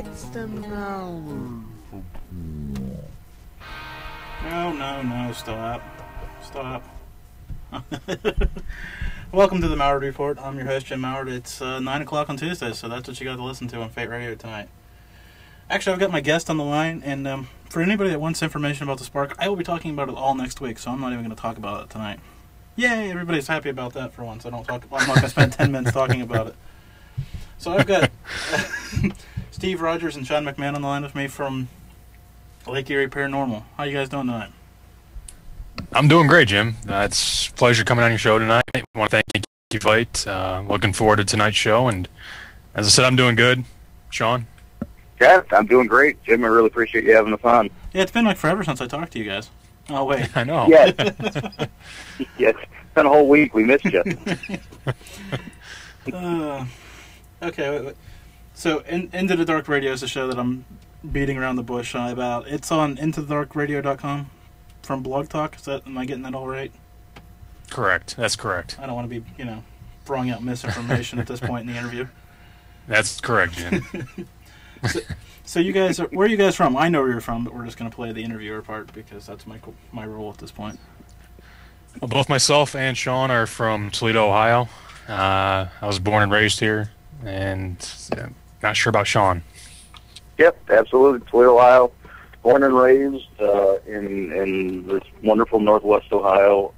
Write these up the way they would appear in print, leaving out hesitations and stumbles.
It's the Malliard. No, stop. Welcome to the Malliard Report. I'm your host, Jim Malliard. It's 9 o'clock on Tuesday, so that's what you got to listen to on Fate Radio tonight. Actually, I've got my guest on the line, and for anybody that wants information about the Spark, I will be talking about it all next week, so I'm not even going to talk about it tonight. Yay, everybody's happy about that for once. I'm not going to spend 10 minutes talking about it. So I've got Steve Rogers and Shawn McMahon on the line with me from Lake Erie Paranormal. How you guys doing tonight? I'm doing great, Jim. It's a pleasure coming on your show tonight. I want to thank you for looking forward to tonight's show, and as I said, I'm doing good. Shawn? Yeah, I'm doing great. Jim, I really appreciate you having us on. Yeah, it's been like forever since I talked to you guys. Oh, wait. I know. Yeah. Yeah, it's been a whole week. We missed you. Okay, so Into the Dark Radio is a show that I'm beating around the bush about. It's on intothedarkradio.com from Blog Talk. Am I getting that all right? Correct. That's correct. I don't want to be, throwing out misinformation at this point in the interview. That's correct, Jim. So you guys, where are you guys from? I know where you're from, but we're just going to play the interviewer part because that's my role at this point. Well, both myself and Shawn are from Toledo, Ohio. I was born and raised here, and not sure about Shawn. Yep, absolutely. Toledo, Ohio. Born and raised in this wonderful Northwest Ohio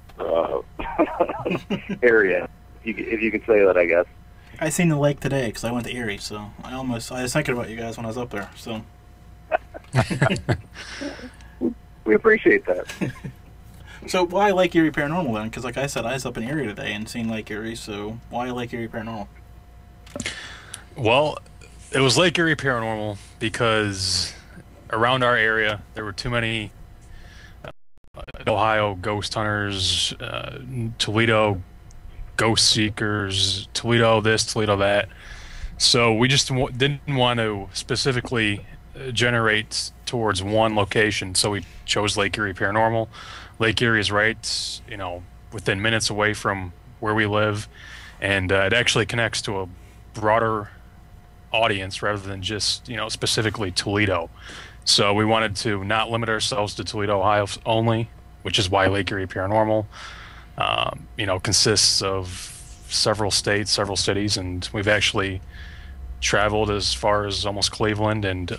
area, if you can say that, I guess. I seen the lake today because I went to Erie, so I was thinking about you guys when I was up there. So we appreciate that. So why Lake Erie Paranormal then? Because like I said, I was up in Erie today and seen Lake Erie. So why Lake Erie Paranormal? Well, it was Lake Erie Paranormal because around our area there were too many Ohio ghost hunters, Toledo ghost seekers, Toledo this, Toledo that. So we just didn't want to specifically generate towards one location, so we chose Lake Erie Paranormal. Lake Erie is right, within minutes away from where we live, and it actually connects to a broader audience rather than just, specifically Toledo. So we wanted to not limit ourselves to Toledo, Ohio only, which is why Lake Erie Paranormal consists of several states, several cities, and we've actually traveled as far as almost Cleveland and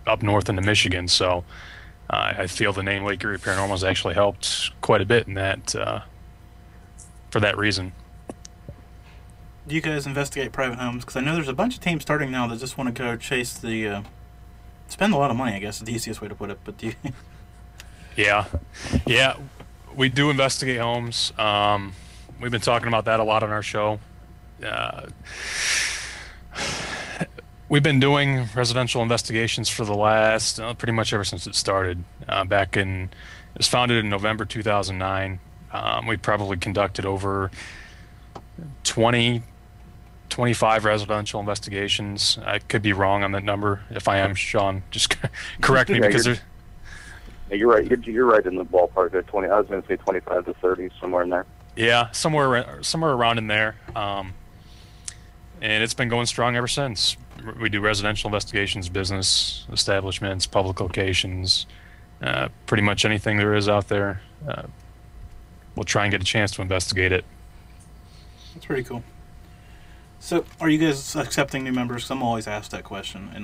up north into Michigan. So I feel the name Lake Erie Paranormal has actually helped quite a bit in that, for that reason. Do you guys investigate private homes? Because I know there's a bunch of teams starting now that just want to go chase spend a lot of money, I guess is the easiest way to put it. But do you? Yeah. We do investigate homes. We've been talking about that a lot on our show. We've been doing residential investigations for the last, pretty much ever since it started. It was founded in November 2009. We probably conducted over 25 residential investigations. I could be wrong on that number. If I am, Shawn, just correct me because there's... You're right. You're right in the ballpark there. I was going to say 25 to 30, somewhere in there. Yeah, somewhere around in there. And it's been going strong ever since. We do residential investigations, business establishments, public locations, pretty much anything there is out there. We'll try and get a chance to investigate it. That's pretty cool. So, are you guys accepting new members? 'Cause I'm always asked that question, and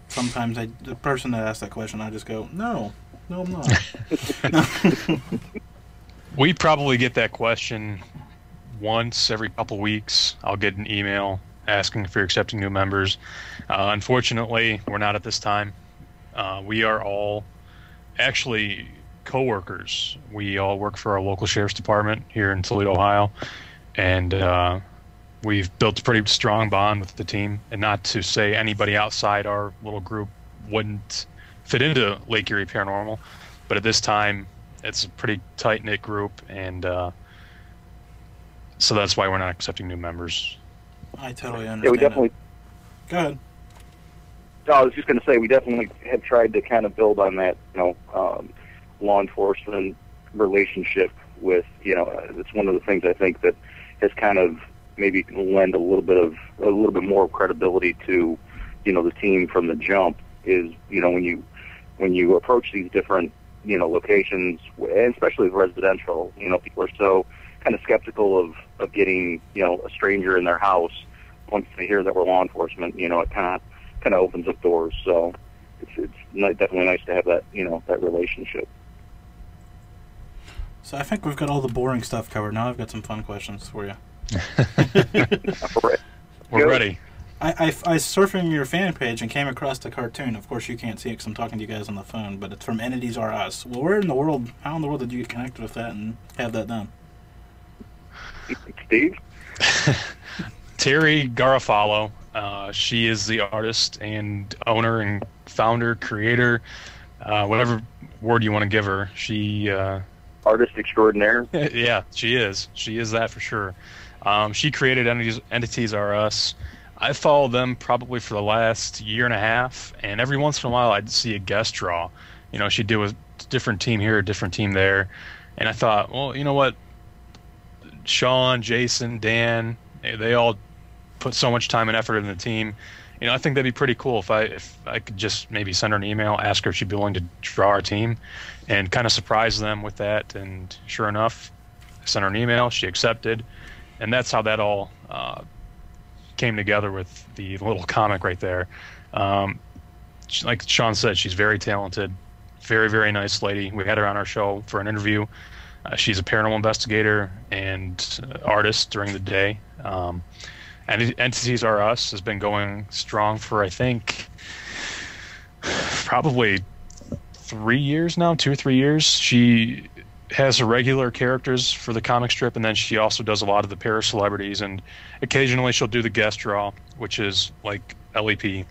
the person that asks that question, I just go, no, I'm not. We probably get that question once every couple weeks. I'll get an email asking if you're accepting new members. Unfortunately, we're not at this time. We are all actually co-workers. We all work for our local sheriff's department here in Toledo, Ohio, and we've built a pretty strong bond with the team. And not to say anybody outside our little group wouldn't fit into Lake Erie Paranormal, but at this time it's a pretty tight-knit group, and so that's why we're not accepting new members. I totally understand. Yeah, we definitely... Go ahead. No, I was just going to say we definitely have tried to kind of build on that, law enforcement relationship with, it's one of the things I think that has kind of maybe lend a little bit more credibility to the team from the jump is, when you approach these different, locations, and especially residential, people are so kind of skeptical of getting, a stranger in their house. Once they hear that we're law enforcement, it kind of opens up doors. So it's definitely nice to have that, that relationship. So I think we've got all the boring stuff covered. Now I've got some fun questions for you. We're ready. I was surfing your fan page and came across the cartoon. Of course, you can't see it because I'm talking to you guys on the phone, but it's from Entities Are Us. Well, how in the world did you get connected with that and have that done? Steve? Terry Garofalo. She is the artist and owner and founder, creator, whatever word you want to give her. She... artist extraordinaire. Yeah, she is. She is that for sure. She created Entities Are Us. I followed them probably for the last year and a half, and every once in a while I'd see a guest draw. She'd do a different team here, a different team there, and I thought, well, you know what? Shawn, Jason, Dan, they all put so much time and effort in the team. I think that'd be pretty cool if I could just maybe send her an email, ask her if she'd be willing to draw our team, and kind of surprise them with that. And sure enough, I sent her an email. She accepted, and that's how that all came together with the little comic right there. Like Shawn said, she's very talented, very, very nice lady. We had her on our show for an interview. She's a paranormal investigator and artist during the day. And Entities Are Us has been going strong for, I think, probably 3 years now, 2 or 3 years. She has her regular characters for the comic strip, and then she also does a lot of the para celebrities, and occasionally she'll do the guest draw, which is like LEP.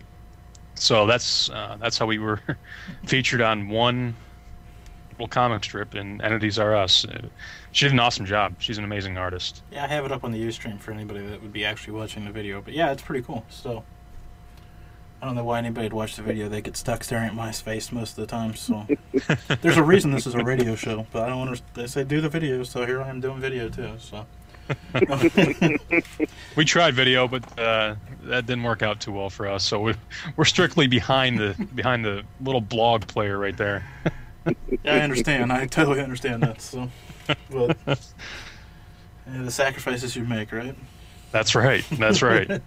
So that's how we were featured on one little comic strip in Entities Are Us. She did an awesome job. She's an amazing artist. Yeah, I have it up on the Ustream for anybody that would be actually watching the video. But yeah, it's pretty cool. So I don't know why anybody would watch the video. They get stuck staring at my face most of the time. So there's a reason this is a radio show. But I don't understand. They say do the video, so here I am doing video too. So we tried video, but that didn't work out too well for us. So we're strictly behind the little blog player right there. Yeah, I understand. I totally understand that. So, but yeah, the sacrifices you make, right? That's right. That's right.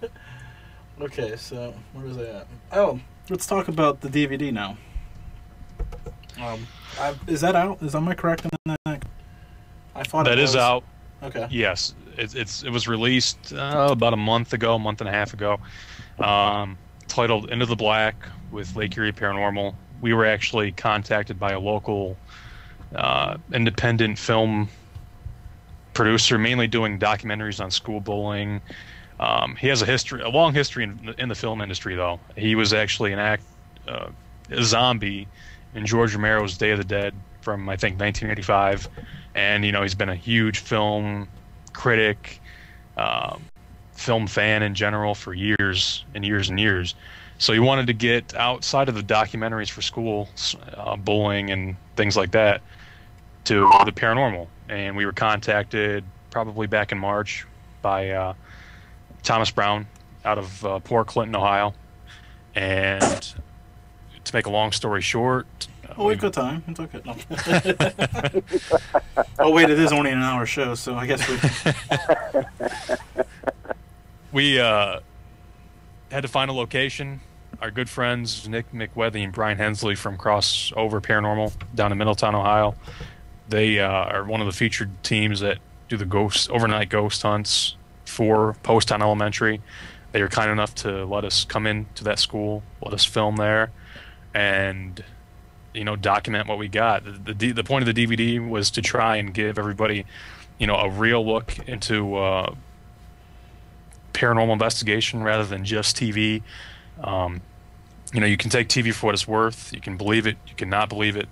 Okay, so where is that? Oh, let's talk about the DVD now. Is that out? Am I correct in that? I thought that is out. Okay. Yes, it was released about a month and a half ago. Titled Into the Black with Lake Erie Paranormal. We were actually contacted by a local independent film producer, mainly doing documentaries on school bullying. He has a long history in the film industry, though. He was actually a zombie in George Romero's Day of the Dead from, I think, 1985. And, he's been a huge film critic, film fan in general for years and years and years. So he wanted to get outside of the documentaries for school bullying and things like that to the paranormal. And we were contacted probably back in March by Thomas Brown out of Port Clinton, Ohio. And to make a long story short... Oh, we've got time. It's okay. No. Oh, wait, it is only an hour show, so I guess we had to find a location. Our good friends Nick McWethy and Brian Hensley from Crossover Paranormal down in Middletown, Ohio. They are one of the featured teams that do the overnight ghost hunts for Postown Elementary. They were kind enough to let us come into that school, let us film there, and document what we got. The point of the DVD was to try and give everybody, a real look into paranormal investigation rather than just TV. You can take TV for what it's worth. You can believe it. You can not believe it.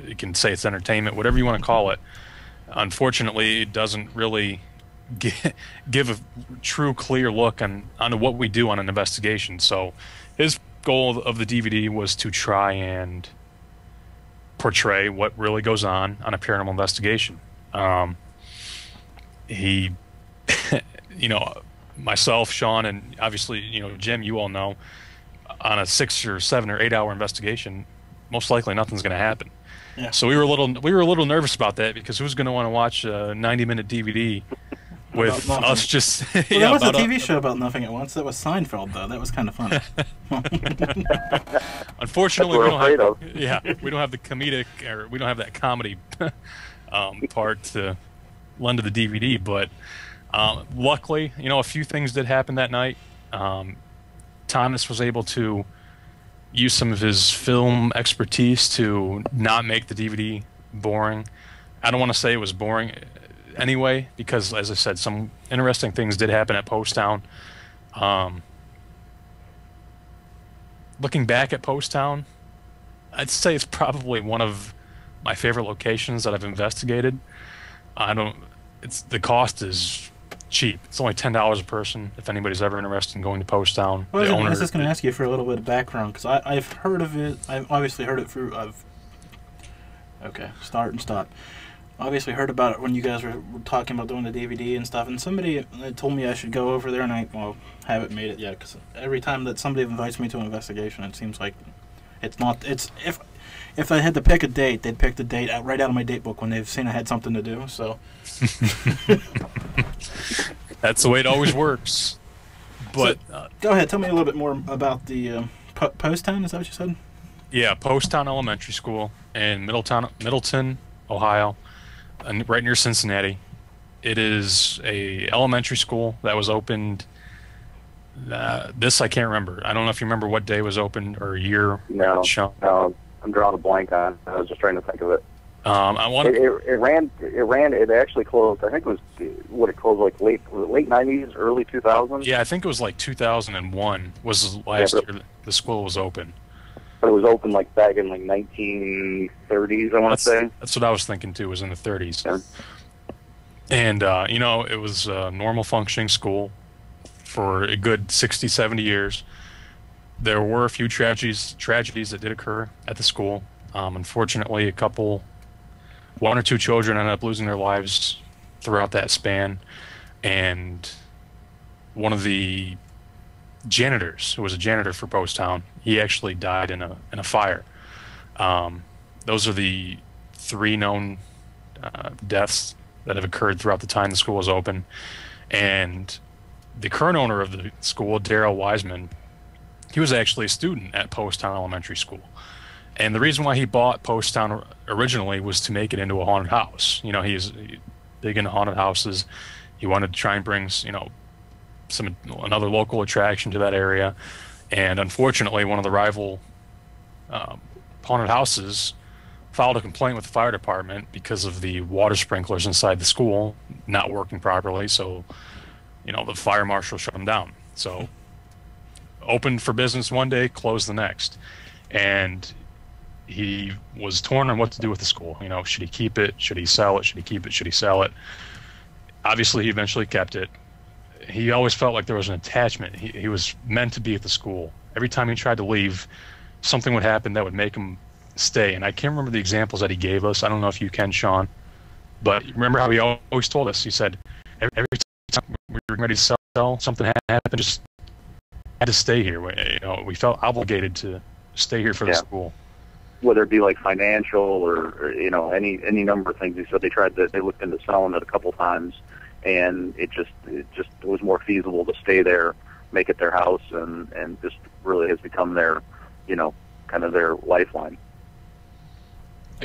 You can say it's entertainment, whatever you want to call it. Unfortunately, it doesn't really give a true, clear look onto what we do on an investigation. So his goal of the DVD was to try and portray what really goes on a paranormal investigation. He, myself, Shawn, and obviously, Jim, you all know, on a 6 or 7 or 8 hour investigation, most likely nothing's going to happen. Yeah. So we were a little nervous about that, because who's going to want to watch a 90-minute DVD with us just Well, yeah, there was a about TV show about nothing at once. That was Seinfeld, though. That was kind of funny. Unfortunately, That's what we're afraid of. we don't have the comedic, or we don't have that comedy part to lend to the DVD. But luckily, a few things did happen that night. Thomas was able to use some of his film expertise to not make the DVD boring. I don't want to say it was boring anyway, because, as I said, some interesting things did happen at Post Town. Looking back at Post Town, I'd say it's probably one of my favorite locations that I've investigated. The cost is cheap. It's only $10 a person if anybody's ever interested in going to Post Town. Well, I was just going to ask you for a little bit of background, because I've heard of it. I've obviously heard it through. Okay, start and stop. Obviously heard about it when you guys were talking about doing the DVD and stuff, and somebody told me I should go over there, and I haven't made it yet, because every time that somebody invites me to an investigation, it seems like it's not. It's if I had to pick a date, they'd pick the date right out of my date book when they've seen I had something to do. So that's the way it always works. But go ahead, tell me a little bit more about the Post Town. Is that what you said? Yeah, Post Town Elementary School in Middleton, Ohio, and right near Cincinnati. It is a elementary school that was opened. This I can't remember. I don't know if you remember what day it was opened or year. No, I'm drawing a blank on it. I was just trying to think of it. It actually closed. I think it closed like late 90s, early 2000s. Yeah, I think it was like 2001 was the last year the school was open. But it was open like back in like 1930s, I want to say. That's what I was thinking too, was in the 30s. Yeah. And, it was a normal functioning school for a good 60, 70 years. There were a few tragedies that did occur at the school. Unfortunately, one or two children ended up losing their lives throughout that span. And one of the janitors, who was a janitor for Post Town, he actually died in a fire. Those are the 3 known deaths that have occurred throughout the time the school was open. And the current owner of the school, Darrell Wiseman, he was actually a student at Post Town Elementary School. And the reason why he bought Post Town originally was to make it into a haunted house. He's big into haunted houses. He wanted to try and bring, another local attraction to that area. And unfortunately, one of the rival haunted houses filed a complaint with the fire department because of the water sprinklers inside the school not working properly. So, the fire marshal shut them down. So, opened for business one day, closed the next. And he was torn on what to do with the school. Should he keep it? Should he sell it? Should he keep it? Should he sell it? Obviously, he eventually kept it. He always felt like there was an attachment. He was meant to be at the school. Every time he tried to leave, something would happen that would make him stay. And I can't remember the examples that he gave us. I don't know if you can, Shawn. But remember how he always told us, he said, every time we were ready to sell, something happened, just had to stay here. We felt obligated to stay here for the school. Whether it be like financial or any number of things. He said they looked into selling it a couple times, and it just was more feasible to stay there, make it their house, and just really has become their, kind of their lifeline.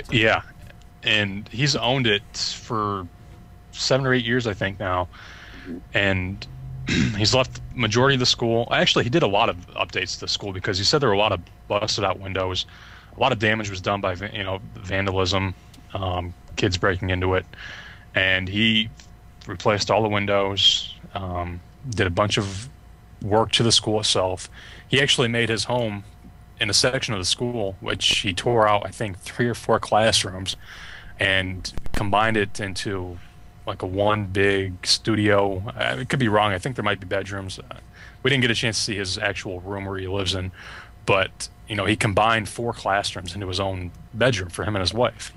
Yeah, and he's owned it for 7 or 8 years, I think now, and he's left majority of the school. Actually, he did a lot of updates to the school, because he said there were a lot of busted out windows. A lot of damage was done by vandalism, kids breaking into it, and he replaced all the windows, did a bunch of work to the school itself. He actually made his home in a section of the school, which he tore out, I think, 3 or 4 classrooms, and combined it into like a one big studio. It could be wrong. I think there might be bedrooms. We didn't get a chance to see his actual room where he lives in, but he combined 4 classrooms into his own bedroom for him and his wife.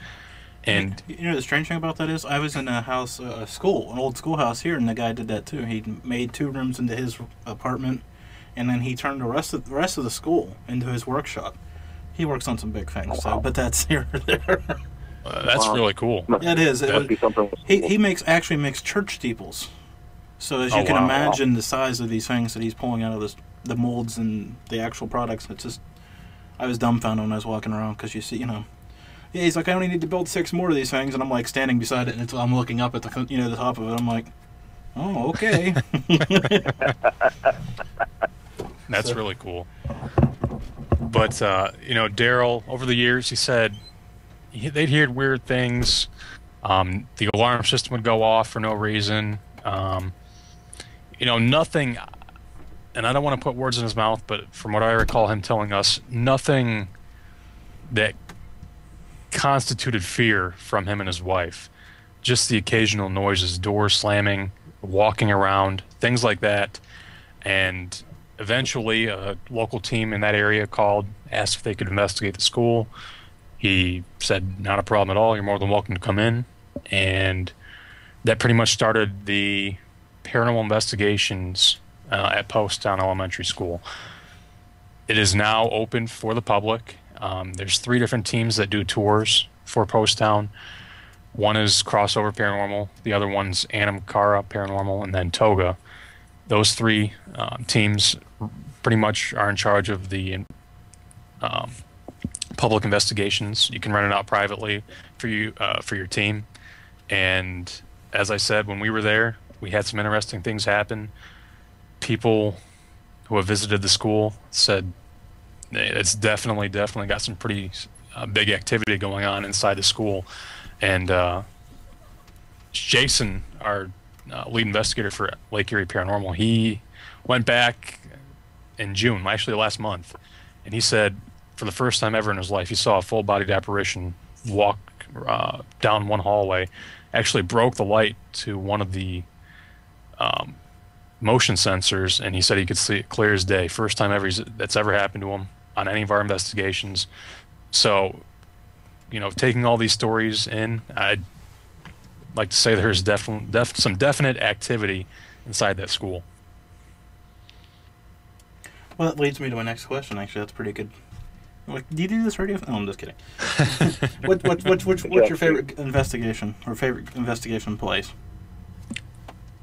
And the strange thing about that is, I was in a house, an old schoolhouse here, and the guy did that too. He made 2 rooms into his apartment, and then he turned the rest of the school into his workshop. He works on some big things, so but that's here or there. That's really cool. Yeah, it is. He actually makes church steeples. So as you can imagine, the size of these things that he's pulling out of the molds and the actual products, it's just, I was dumbfounded when I was walking around because you see, yeah, he's like, I only need to build 6 more of these things, and I'm like standing beside it, and I'm looking up at the the top of it. I'm like, oh, okay. That's really cool. But Daryl, over the years, he said they'd hear weird things. The alarm system would go off for no reason. Nothing. And I don't want to put words in his mouth, but from what I recall him telling us, nothing that constituted fear from him and his wife. Just the occasional noises, doors slamming, walking around, things like that. And eventually a local team in that area called, asked if they could investigate the school. He said, not a problem at all, you're more than welcome to come in. And that pretty much started the paranormal investigations at Poasttown Elementary School. It is now open for the public. There's 3 different teams that do tours for Poasttown. One is Crossover Paranormal, the other one's Anamkara Paranormal, and then Toga. Those 3 teams pretty much are in charge of the public investigations. You can rent it out privately for your team. And as I said, when we were there, we had some interesting things happen. People who have visited the school said it's definitely got some pretty big activity going on inside the school. And Jason, our lead investigator for Lake Erie Paranormal, he went back in June, actually last month, and he said for the first time ever in his life, he saw a full-bodied apparition walk down one hallway, actually broke the light to one of the motion sensors, and he said he could see it clear as day. First time ever that's ever happened to him on any of our investigations. So, taking all these stories in, I'd like to say there's some definite activity inside that school. Well, that leads me to my next question. Actually, that's pretty good. Like, do you do this radio? No, I'm just kidding. What's your favorite investigation or favorite investigation place?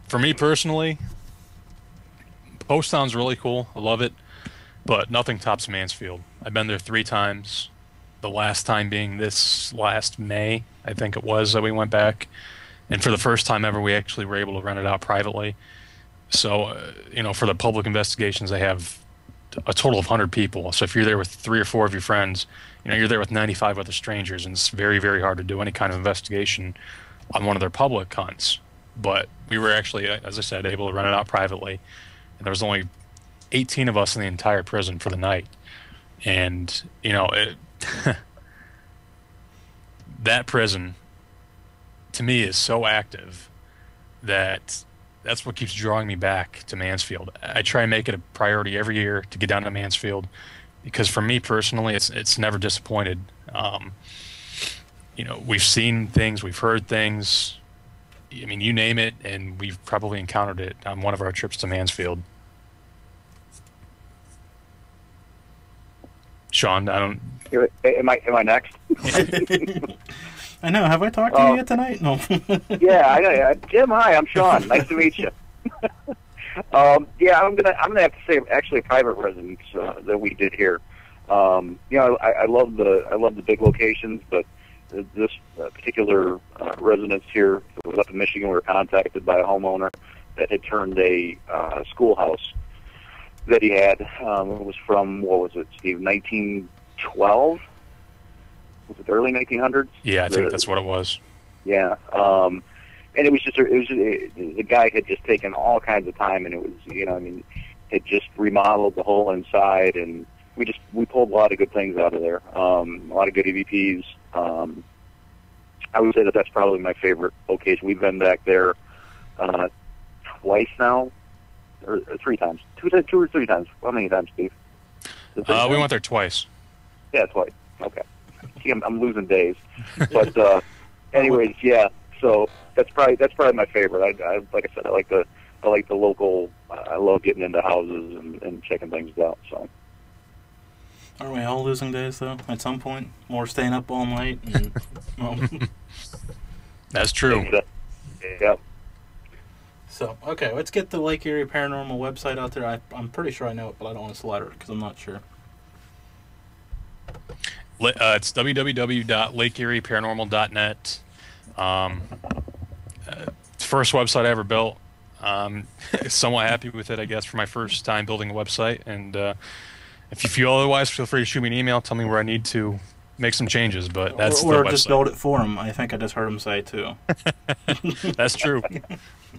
For me personally, Poasttown's really cool. I love it, but nothing tops Mansfield. I've been there 3 times. The last time being this last May, I think it was, that we went back. And for the first time ever, we actually were able to rent it out privately. So, for the public investigations, they have a total of 100 people. So if you're there with 3 or 4 of your friends, you're there with 95 other strangers, and it's very, very hard to do any kind of investigation on one of their public hunts. But we were actually, as I said, able to rent it out privately. And there was only 18 of us in the entire prison for the night. And, that prison, to me, is so active that that's what keeps drawing me back to Mansfield. I try and make it a priority every year to get down to Mansfield, because for me personally, it's never disappointed. We've seen things, we've heard things. I mean, you name it, and we've probably encountered it on one of our trips to Mansfield. Shawn, I don't. Am I next? I know. Have I talked to you yet tonight? No. Yeah, I know. Jim, hi. I'm Shawn. Nice to meet you. I'm gonna have to say actually a private residence that we did here. I love the big locations, but this particular residence here was up in Michigan. We were contacted by a homeowner that had turned a schoolhouse that he had. It was from, what was it, Steve, 1912? Was it the early 1900s? Yeah, I think that's what it was. Yeah. And it was just the guy had just taken all kinds of time, and it was, had just remodeled the whole inside, and we pulled a lot of good things out of there. A lot of good EVPs. I would say that's probably my favorite location. We've been back there twice now, or 3 times. 2 or 3 times. How many times, Steve? We went there twice. Yeah, twice. Okay. See, I'm losing days. But anyways, yeah. So that's probably my favorite. I like I said, I like the I like the local. I love getting into houses and checking things out. So. Aren't we all losing days though? At some point, or staying up all night. And, well. That's true. Yeah. So, okay, let's get the Lake Erie Paranormal website out there. I'm pretty sure I know it, but I don't want to slaughter it because I'm not sure. It's www.lakeerieparanormal.net. First website I ever built. Somewhat happy with it, I guess, for my first time building a website. And if you feel otherwise, feel free to shoot me an email. Tell me where I need to make some changes. But that's or the just website. build it for him. I think I just heard him say too. That's true.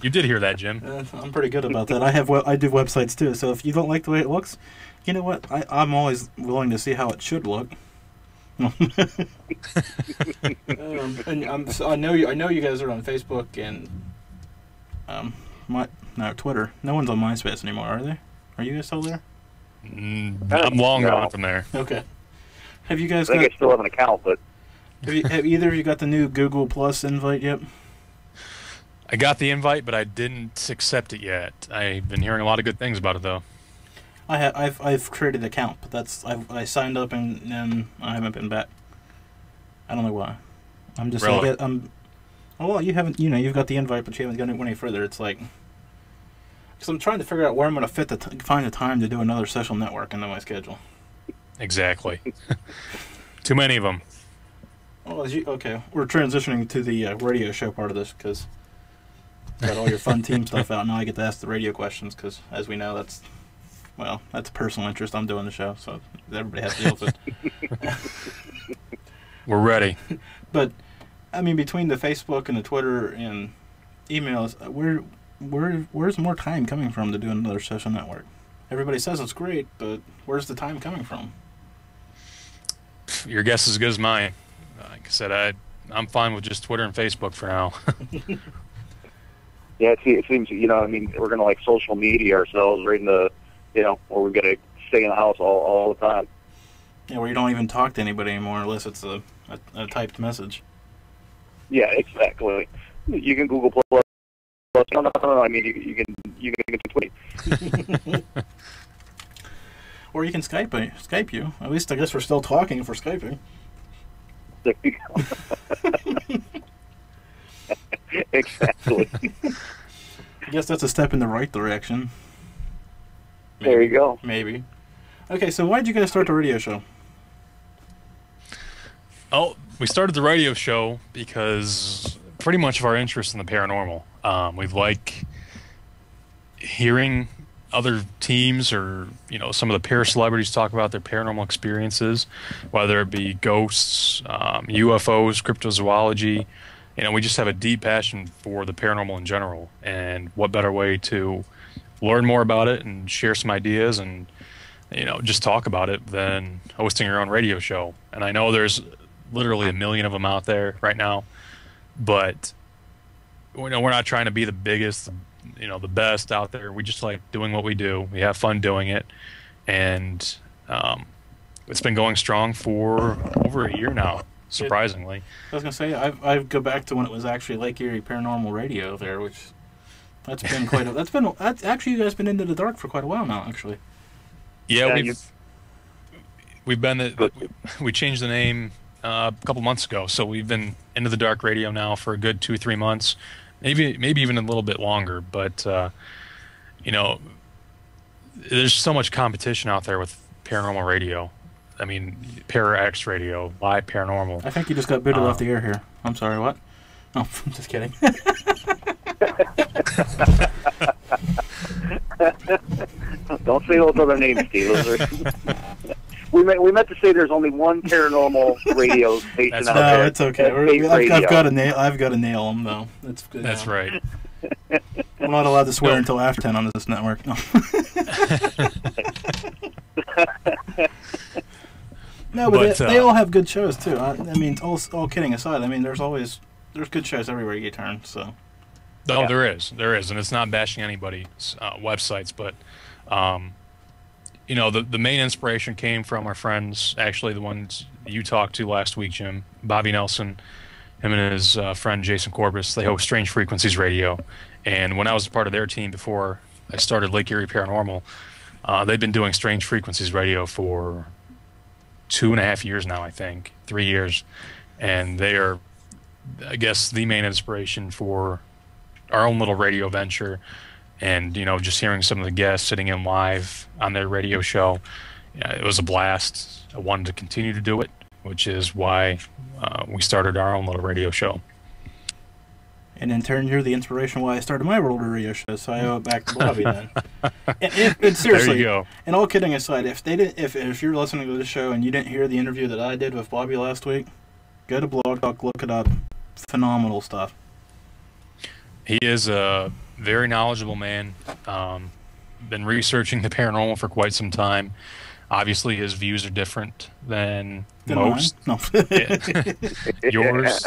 You did hear that, Jim. I'm pretty good about that. I do websites too. So if you don't like the way it looks, you know what? I'm always willing to see how it should look. And I know you guys are on Facebook and Twitter. No one's on MySpace anymore, are they? Are you guys still there? I'm long gone from there. Okay. Have you guys? I think I still have an account, but have either of you got the new Google Plus invite yet? I got the invite, but I didn't accept it yet. I've been hearing a lot of good things about it, though. I've created an account, but I signed up and I haven't been back. I don't know why. I'm just really? like oh well, you haven't you've got the invite, but you haven't gone any further. It's like because I'm trying to figure out where I'm going to find the time to do another social network into my schedule. Exactly. Too many of them. Well, okay, we're transitioning to the radio show part of this because got all your fun team stuff out. Now I get to ask the radio questions because, as we know, that's a personal interest. I'm doing the show, so everybody has to deal with it. We're ready. But I mean, between the Facebook and the Twitter and emails, where's more time coming from to do another social network? Everybody says it's great, but where's the time coming from? Your guess is as good as mine. Like I said, I'm fine with just Twitter and Facebook for now. yeah, it seems I mean, we're gonna like social media ourselves right in the or we're gonna stay in the house all the time. Yeah, where you don't even talk to anybody anymore unless it's a typed message. Yeah, exactly. You can Google Plus. No. I mean, you can tweet. Or you can Skype you. At least I guess we're still talking if we're Skyping. There you go. Exactly. I guess that's a step in the right direction. Maybe. There you go. Maybe. Okay, so why did you guys start the radio show? Oh, we started the radio show because pretty much of our interest in the paranormal. We like hearing other teams or some of the para-celebrities talk about their paranormal experiences, whether it be ghosts, UFOs, cryptozoology. We just have a deep passion for the paranormal in general, and what better way to learn more about it and share some ideas and just talk about it than hosting your own radio show. And I know there's literally a million of them out there right now, but we're not trying to be the biggest, the best out there. We just like doing what we do. We have fun doing it, and it's been going strong for over a year now, surprisingly. I was gonna say I go back to when it was actually Lake Erie Paranormal Radio there, which that's been quite. That's actually you guys been into the dark for quite a while now, actually. Yeah, we've been we changed the name a couple months ago, so we've been into the dark radio now for a good 2-3 months. Maybe even a little bit longer, but there's so much competition out there with paranormal radio. I mean, Para-X radio, live paranormal. I think you just got booted off the air here. I'm sorry, what? Oh, I'm just kidding. Don't say those other names, Steve. We meant to say there's only one paranormal radio station out there. No, it's okay. I've got to nail them though. It's good. That's right. I'm not allowed to swear until after 10 on this network. No. No, but they all have good shows too. I mean, all kidding aside, I mean, there's good shows everywhere you turn. So. No, yeah. There is, and it's not bashing anybody's websites, but the main inspiration came from our friends, actually the ones you talked to last week, Jim, Bobby Nelson, him and his friend Jason Corbis. They host Strange Frequencies Radio, And when I was a part of their team before I started Lake Erie Paranormal, they've been doing Strange Frequencies radio for 2.5 years now, I think, 3 years. And they are, I guess, the main inspiration for our own little radio venture. And, you know, just hearing some of the guests sitting in live on their radio show, it was a blast. I wanted to continue to do it, which is why we started our own little radio show. And in turn, you're the inspiration why I started my world radio show, so I owe it back to Bobby then. And seriously, there you go. And all kidding aside, if you're listening to this show and you didn't hear the interview that I did with Bobby last week, go to Blog Talk, look it up. Phenomenal stuff. He is a very knowledgeable man. Been researching the paranormal for quite some time. Obviously, his views are different than most. No. Yours.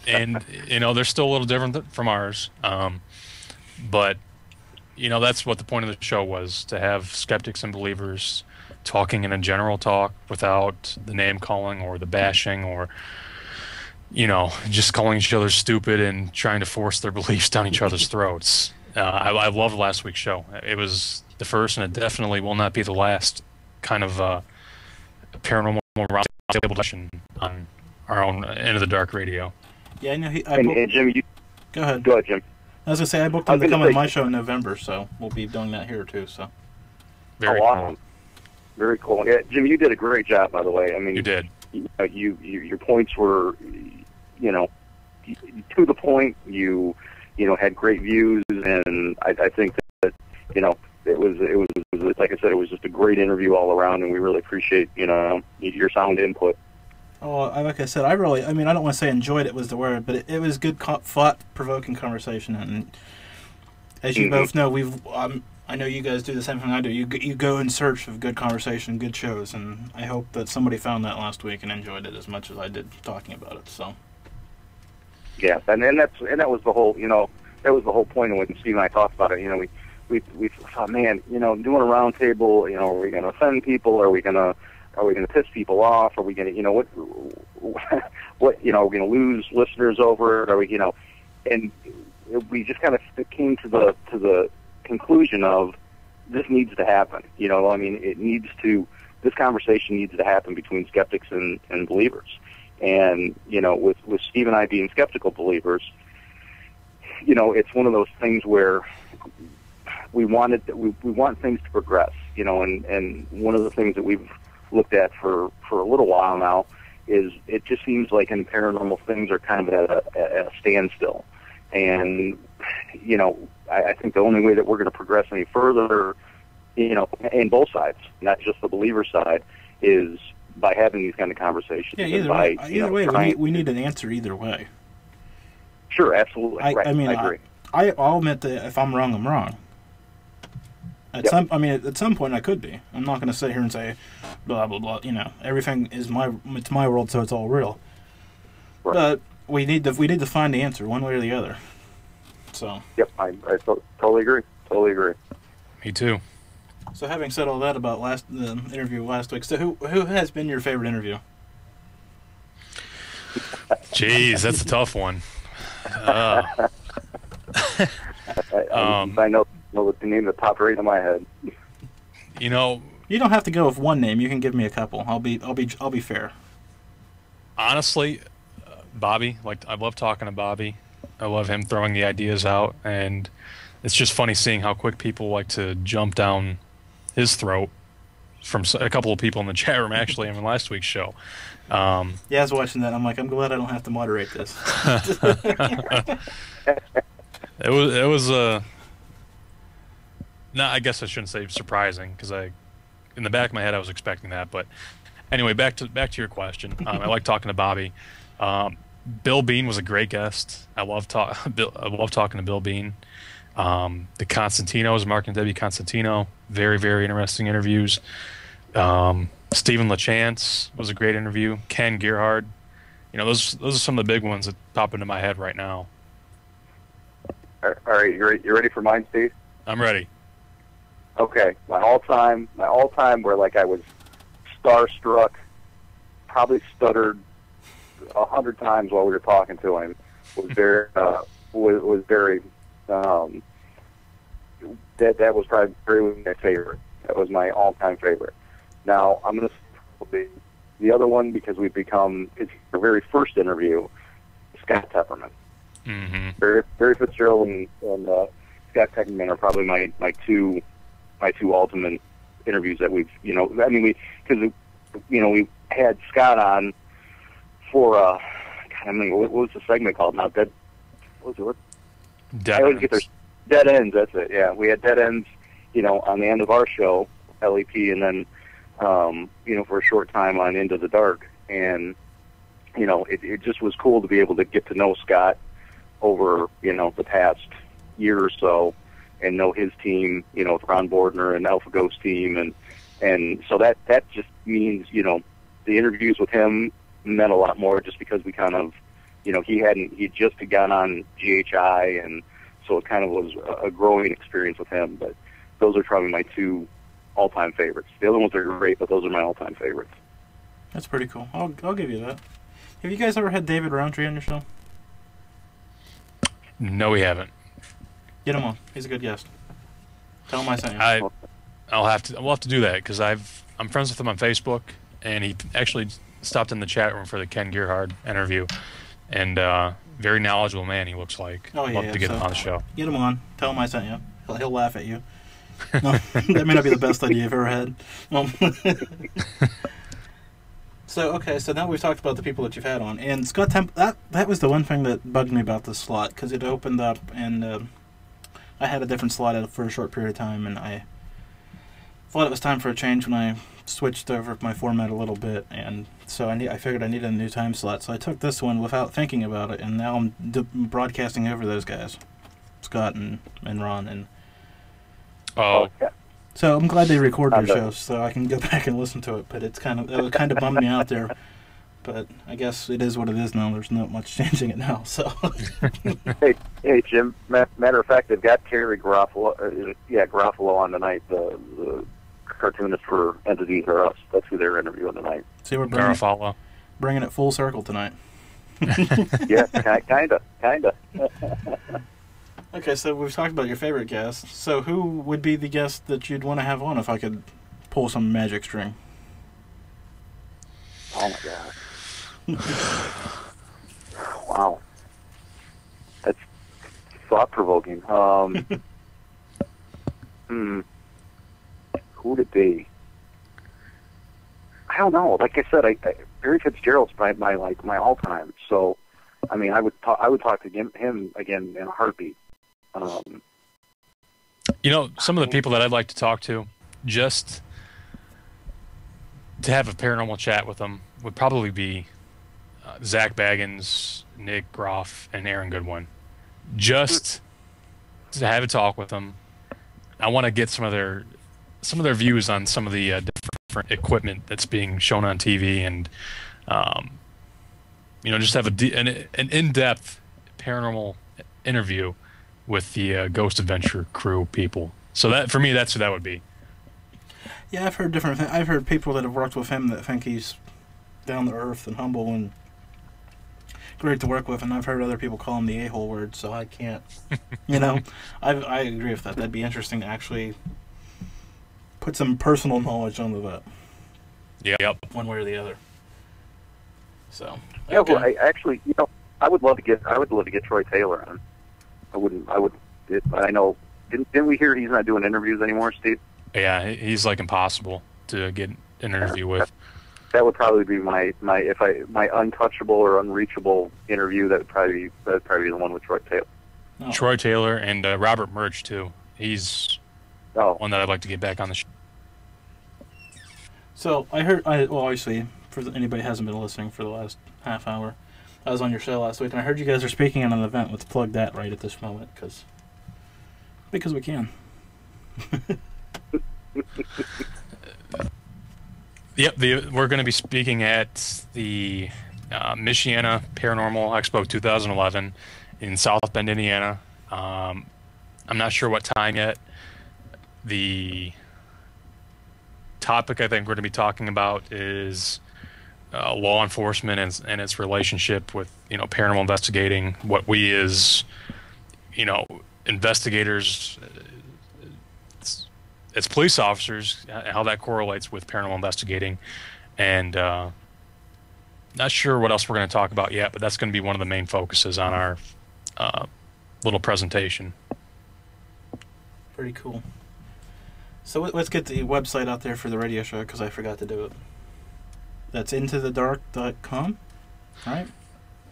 And, you know, they're still a little different from ours. But, you know, that's what the point of the show was, to have skeptics and believers talking in a general talk without the name calling or the bashing or, you know, just calling each other stupid and trying to force their beliefs down each other's throats. I loved last week's show. It was the first, and it definitely will not be the last kind of paranormal roundtable discussion on our own End of the Dark radio. Yeah, I know. And Jim, go ahead. Go ahead, Jim. I was going to say, I booked him to come on my show in November, so we'll be doing that here, too. So. Very awesome. cool. Very cool. Yeah, Jim, you did a great job, by the way. I mean, you did. Your points were, you know, to the point. You know, had great views, and I think that, you know, it was like I said, it was just a great interview all around, and we really appreciate, you know, your sound input. Oh, like I said, I mean, I don't want to say enjoyed it was the word, but it was good, thought-provoking conversation. And as you both know, I know you guys do the same thing I do. You go in search of good conversation, good shows, and I hope that somebody found that last week and enjoyed it as much as I did talking about it. So. Yeah, and that was the whole, you know, that was the whole point of when Steve and I talked about it. You know, we thought, man, you know, doing a round table, you know, are we going to offend people? Are we going to piss people off? Are we going to, you know, what, you know, are we going to lose listeners over it? Are we, you know, and we just kind of came to the conclusion of this needs to happen. You know, I mean, this conversation needs to happen between skeptics and believers. And, you know, with Steve and I being skeptical believers, you know, it's one of those things where we want things to progress, you know, and one of the things that we've looked at for a little while now is it just seems like in paranormal things are kind of at a standstill. And, you know, I think the only way that we're going to progress any further, you know, in both sides, not just the believer side, is by having these kind of conversations. Yeah, either way, we need an answer either way. Sure, absolutely. Right. I mean, I agree. I'll admit that if I'm wrong, I'm wrong. At some point I could be. I'm not going to sit here and say, blah blah blah. You know, everything is it's my world, so it's all real. Right. But we need to find the answer one way or the other. So. Yep, I totally agree. Totally agree. Me too. So having said all that about the interview last week, so who has been your favorite interview? Jeez, that's a tough one. I know the name that popped right in my head. You know, you don't have to go with one name. You can give me a couple. I'll be fair. Honestly, Bobby. Like, I love talking to Bobby. I love him throwing the ideas out, and it's just funny seeing how quick people like to jump down his throat from a couple of people in the chat room, actually, in last week's show. Yeah, I was watching that. I'm like, I'm glad I don't have to moderate this. It was no, I guess I shouldn't say surprising, because in the back of my head I was expecting that. But anyway, back to your question. I like talking to Bobby. Bill Bean was a great guest. I love talking to Bill Bean. The Constantinos, Mark and Debbie Constantino, very, very interesting interviews. Stephen LaChance was a great interview. Ken Gerhard. You know, those are some of the big ones that pop into my head right now. All right, you ready for mine, Steve? I'm ready. Okay, my all time where like I was starstruck, probably stuttered 100 times while we were talking to him, was Barry That was probably my favorite. That was my all-time favorite. Now, I'm going to say the other one, because it's our very first interview, Scott Tepperman. Mm-hmm. Barry Fitzgerald and Scott Tepperman are probably my two ultimate interviews that we've, we had Scott on for, what was the segment called now? What was it? Dead I always Ends. get their Dead Ends, that's it, yeah. We had Dead Ends, on the end of our show, LEP, and then, for a short time on Into the Dark. And, it just was cool to be able to get to know Scott over, the past year or so, and know his team, with Ron Bordner and Alpha Ghost team. And so that just means, the interviews with him meant a lot more, just because we kind of, he'd just gone on GHI, and so it kind of was a growing experience with him. But those are probably my two all-time favorites. The other ones are great, but those are my all-time favorites. That's pretty cool. I'll give you that. Have you guys ever had David Roundtree on your show? No, we haven't. Get him on. He's a good guest. Tell him I sent you. We'll have to do that, because I'm friends with him on Facebook, and he actually stopped in the chat room for the Ken Gerhard interview, and very knowledgeable man he looks like. Oh, yeah, Love to get him on the show. Get him on. Tell him I sent you. He'll laugh at you. No, that may not be the best idea you've ever had. So now we've talked about the people that you've had on, and Scott that was the one thing that bugged me about this slot, because it opened up, and I had a different slot for a short period of time, and I thought it was time for a change when I switched over my format a little bit, and so I figured I needed a new time slot, so I took this one without thinking about it, and now I'm broadcasting over those guys, Scott and Ron, and Yeah. so I'm glad they record their shows, so I can go back and listen to it. But it kind of bummed me out there. But I guess it is what it is now. There's not much changing it now. So. Hey, Jim. Matter of fact, they've got Terry Garofalo on tonight. The cartoonist for Entities Are Us. That's who they're interviewing tonight. See, we're bringing it full circle tonight. Yeah, kinda. Okay, so we've talked about your favorite guests. So who would be the guest that you'd want to have on if I could pull some magic string? Oh my God! Wow, that's thought-provoking. Who would it be? I don't know. Like I said, Barry Fitzgerald's my all-time. So, I mean, I would talk to him again in a heartbeat. Some of the people that I'd like to talk to, just to have a paranormal chat with them, would probably be Zach Baggins, Nick Groff, and Aaron Goodwin. Just to have a talk with them. I want to get some of their views on some of the different equipment that's being shown on TV, and just have an in-depth paranormal interview with the Ghost Adventure crew people. So that, for me, that's who that would be. Yeah, I've heard different. I've heard people that have worked with him that think he's down to earth and humble and great to work with, and I've heard other people call him the a-hole word. So I can't, I agree with that. That'd be interesting to actually put some personal knowledge onto that. Yep. One way or the other. So. Yeah, well, I would love to get Troy Taylor on. I know. Didn't we hear he's not doing interviews anymore, Steve? Yeah, he's like impossible to get an interview with. That would probably be my untouchable or unreachable interview. That'd probably be the one with Troy Taylor. Oh. Troy Taylor and Robert Murch too. He's one that I'd like to get back on the show. So I heard. Obviously, for anybody who hasn't been listening for the last half hour, I was on your show last week, and I heard you guys are speaking at an event. Let's plug that right at this moment, because we can. Yep, we're going to be speaking at the Michiana Paranormal Expo 2011 in South Bend, Indiana. I'm not sure what time yet. The topic I think we're going to be talking about is law enforcement and its relationship with paranormal investigating. What we as investigators, it's police officers, how that correlates with paranormal investigating, and not sure what else we're going to talk about yet, but that's going to be one of the main focuses on our little presentation. Pretty cool. So let's get the website out there for the radio show, because I forgot to do it. That's intothedark.com, right?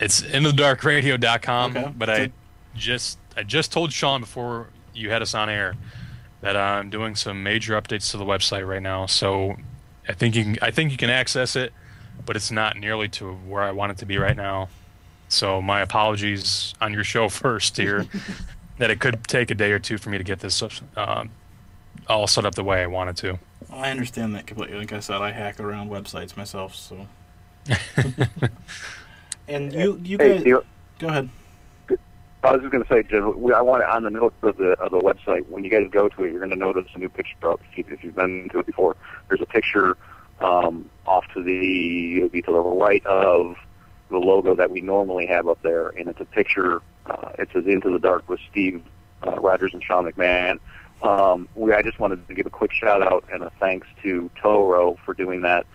It's intothedarkradio.com, okay. But I just told Shawn before you had us on air that I'm doing some major updates to the website right now. So I think you can access it, but it's not nearly to where I want it to be right now. So my apologies on your show first here, that it could take a day or two for me to get this all set up the way I wanted to. I understand that completely. Like I said, I hack around websites myself, so. And you guys, go ahead. I was just going to say, Jim, I want on the notes of the website, when you guys go to it, you're going to notice a new picture up. If you've been to it before, there's a picture off to the right of the logo that we normally have up there, and it's a picture. It says "Into the Dark" with Steve Rogers and Shawn McMahon. I just wanted to give a quick shout out and a thanks to Toro for doing that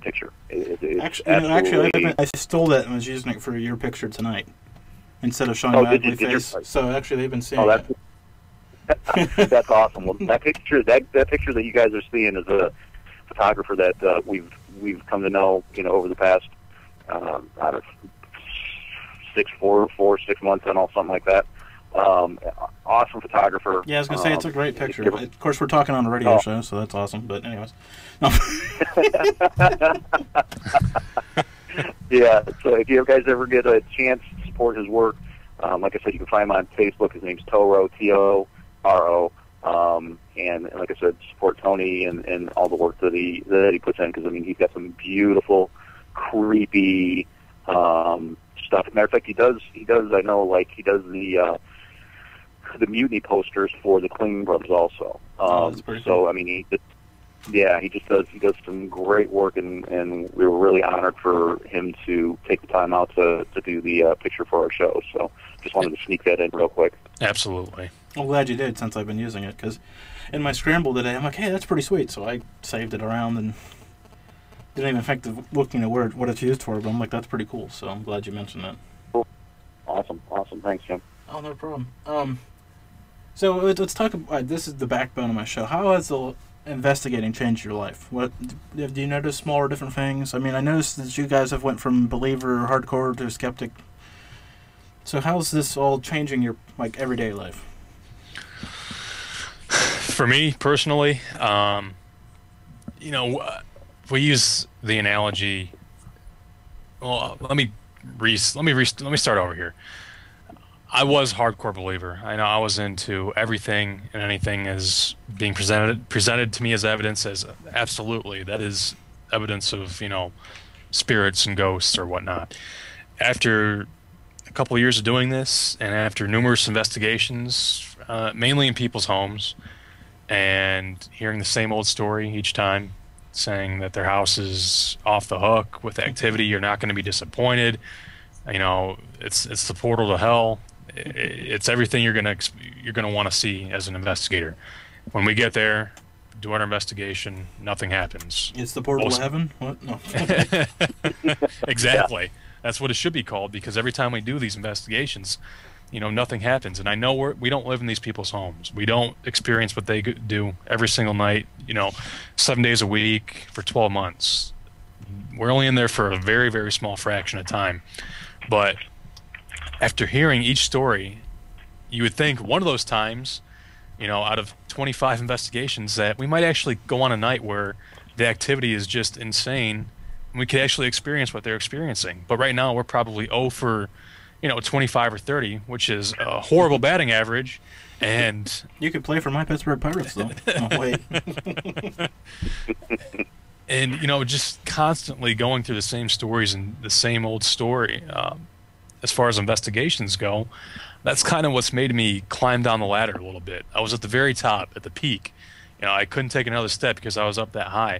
picture. Actually, I stole that and was using it for your picture tonight instead of showing my ugly face. So actually, they've been seeing it. That's awesome. Well, that picture that you guys are seeing is a photographer that we've come to know, over the past out of 6 months and all, something like that. Awesome photographer. Yeah, I was gonna say it's a great picture. Of course, we're talking on a radio show, so that's awesome. But anyways, no. Yeah. So if you guys ever get a chance to support his work, like I said, you can find him on Facebook. His name's Toro, Toro. And like I said, support Tony and all the work that he puts in, because he's got some beautiful, creepy stuff. Matter of fact, he does. I know, he does the mutiny posters for the Kling brothers also. That's pretty cool. He does some great work, and we were really honored for him to take the time out to do the picture for our show. So just wanted to sneak that in real quick. Absolutely. I'm glad you did, since I've been using it, because in my scramble today, I'm like, hey, that's pretty sweet. So I saved it around and didn't even think of looking at what it's used for, but I'm like, that's pretty cool. So I'm glad you mentioned that. Cool. Awesome. Thanks, Jim. Oh, no problem. So let's talk about, this is the backbone of my show. How has the investigating changed your life? What do you notice small or different things? I noticed that you guys have went from believer, hardcore, to skeptic. So how's this all changing your everyday life? For me personally, we use the analogy. Well, let me start over here. I was a hardcore believer. I know I was into everything and anything as being presented to me as evidence, as absolutely that is evidence of spirits and ghosts or whatnot. After a couple of years of doing this, and after numerous investigations, mainly in people's homes, and hearing the same old story each time, saying that their house is off the hook with activity, you're not going to be disappointed. It's the portal to hell. It's everything you're gonna want to see as an investigator. When we get there, do our investigation, nothing happens. It's the portal to heaven? What? No. Exactly. Yeah. That's what it should be called, because every time we do these investigations, nothing happens. And I know we don't live in these people's homes. We don't experience what they do every single night, 7 days a week for 12 months. We're only in there for a very, very small fraction of time. But after hearing each story, you would think one of those times, out of 25 investigations, that we might actually go on a night where the activity is just insane and we could actually experience what they're experiencing. But right now we're probably 0 for 25 or 30, which is a horrible batting average. And you could play for my Pittsburgh Pirates, though. Oh, wait. And just constantly going through the same stories and the same old story. As far as investigations go, that's kind of what's made me climb down the ladder a little bit. I was at the very top, at the peak. I couldn't take another step because I was up that high.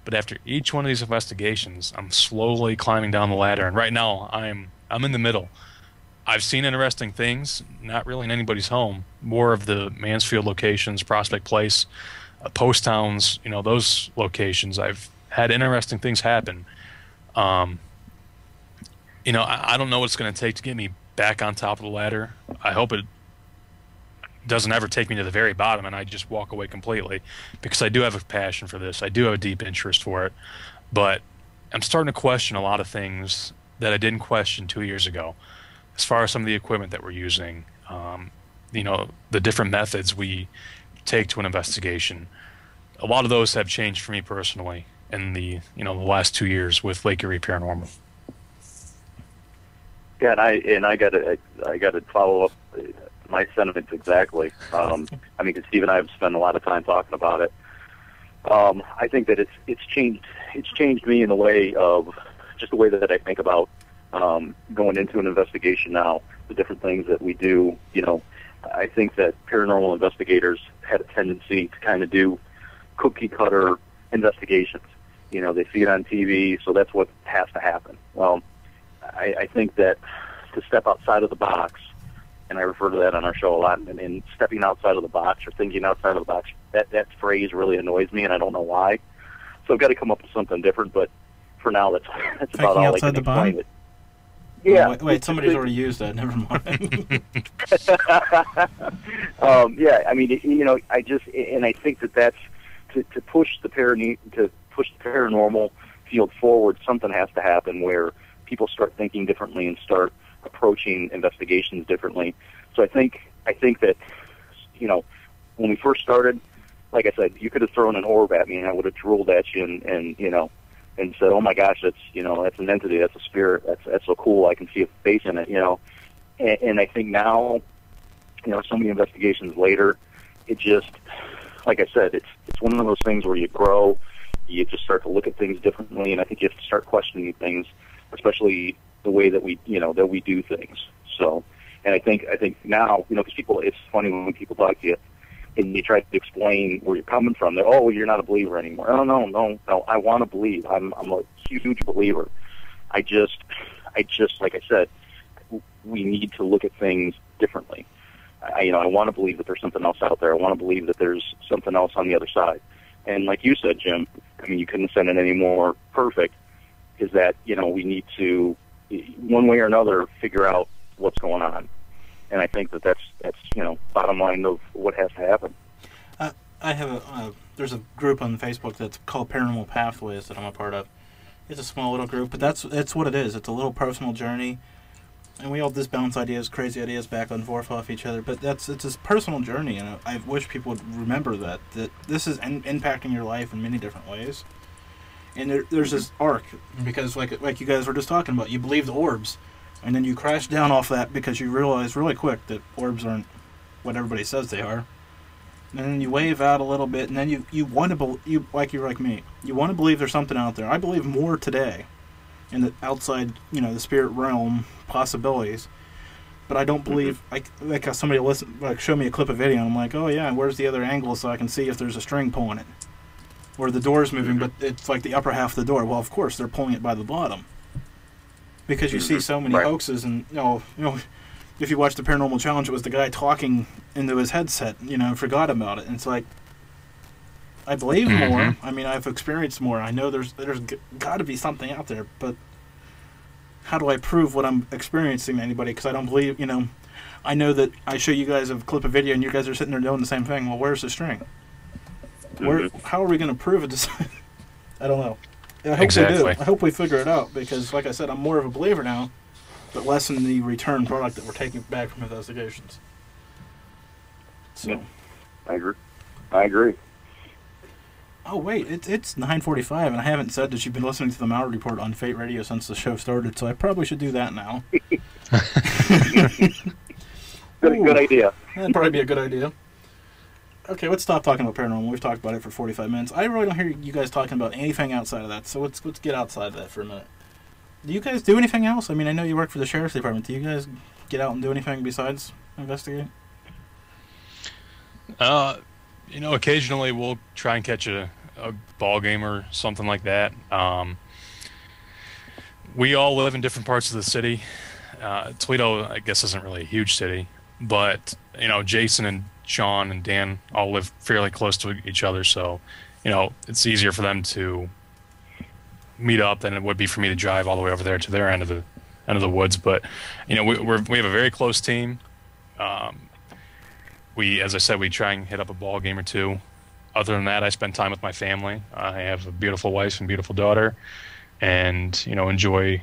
But after each one of these investigations, I'm slowly climbing down the ladder. And right now, I'm in the middle. I've seen interesting things, not really in anybody's home. More of the Mansfield locations, Prospect Place, Post Towns, those locations. I've had interesting things happen. I don't know what it's going to take to get me back on top of the ladder. I hope it doesn't ever take me to the very bottom and I just walk away completely, because I do have a passion for this. I do have a deep interest for it. But I'm starting to question a lot of things that I didn't question 2 years ago, as far as some of the equipment that we're using, the different methods we take to an investigation. A lot of those have changed for me personally in the last 2 years with Lake Erie Paranormal. Yeah, and I got to follow up my sentiments exactly. Because Steve and I have spent a lot of time talking about it. I think that it's changed me in the way of just the way that I think about going into an investigation now, the different things that we do. I think that paranormal investigators had a tendency to kind of do cookie cutter investigations. They see it on TV, so that's what has to happen. Well, I think that to step outside of the box, and I refer to that on our show a lot, and stepping outside of the box or thinking outside of the box, that phrase really annoys me, and I don't know why. So I've got to come up with something different, but for now, that's about all I can explain it. Yeah. Wait, somebody's already used that. Never mind. I think that's to push the paranormal field forward. Something has to happen where people start thinking differently and start approaching investigations differently. So I think that when we first started, like I said, you could have thrown an orb at me and I would have drooled at you and said, "Oh my gosh, that's an entity, that's a spirit, that's so cool. I can see a face in it." And I think now, so many investigations later, it just, like I said, it's one of those things where you grow, you just start to look at things differently, and I think you have to start questioning things, especially the way that we do things. So, and I think now, because it's funny when people talk to you and you try to explain where you're coming from. They're, "Oh, you're not a believer anymore." No. I want to believe. I'm a huge believer. I just, like I said, we need to look at things differently. I want to believe that there's something else out there. I want to believe that there's something else on the other side. And like you said, Jim, you couldn't send it any more perfect, is that, we need to, one way or another, figure out what's going on. And I think that's bottom line of what has to happen. I have there's a group on Facebook that's called Paranormal Pathways that I'm a part of. It's a small little group, but that's what it is. It's a little personal journey, and we all just bounce ideas, crazy ideas back and forth off each other. But it's this personal journey, and I wish people would remember that this is impacting your life in many different ways. And there's this arc, because like you guys were just talking about, you believe the orbs, and then you crash down off that because you realize really quick that orbs aren't what everybody says they are. And then you wave out a little bit, and then you want to believe, you're like me, you want to believe there's something out there. I believe more today in the outside, the spirit realm possibilities. But I don't believe, like somebody show me a clip of video, and I'm like, "Oh yeah, where's the other angle so I can see if there's a string pulling it? Or the door's moving, but it's like the upper half of the door." Well, of course, they're pulling it by the bottom. Because you see so many hoaxes, and, if you watch the Paranormal Challenge, it was the guy talking into his headset, forgot about it. And it's like, I believe more. I've experienced more. I know there's got to be something out there, but how do I prove what I'm experiencing to anybody? Because I don't believe, I know that I show you guys a clip of video and you guys are sitting there doing the same thing. Well, where's the string? How are we going to prove it? I don't know. I hope we do. I hope we figure it out, because, like I said, I'm more of a believer now, but less in the return product that we're taking back from investigations. So, yeah, I agree. Oh wait, it's 9:45, and I haven't said that you've been listening to the Malliard Report on Fate Radio since the show started, so I probably should do that now. Good idea. That'd probably be a good idea. Okay, let's stop talking about paranormal. We've talked about it for 45 minutes. I really don't hear you guys talking about anything outside of that, so let's get outside of that for a minute. Do you guys do anything else? I know you work for the Sheriff's Department. Do you guys get out and do anything besides investigate? Occasionally we'll try and catch a ball game or something like that. We all live in different parts of the city. Toledo, I guess, isn't really a huge city, but Jason and Shawn and Dan all live fairly close to each other, so it's easier for them to meet up than it would be for me to drive all the way over there to their end of the woods. But we have a very close team. As I said, we try and hit up a ball game or two. Other than that, I spend time with my family. I have a beautiful wife and beautiful daughter, and enjoy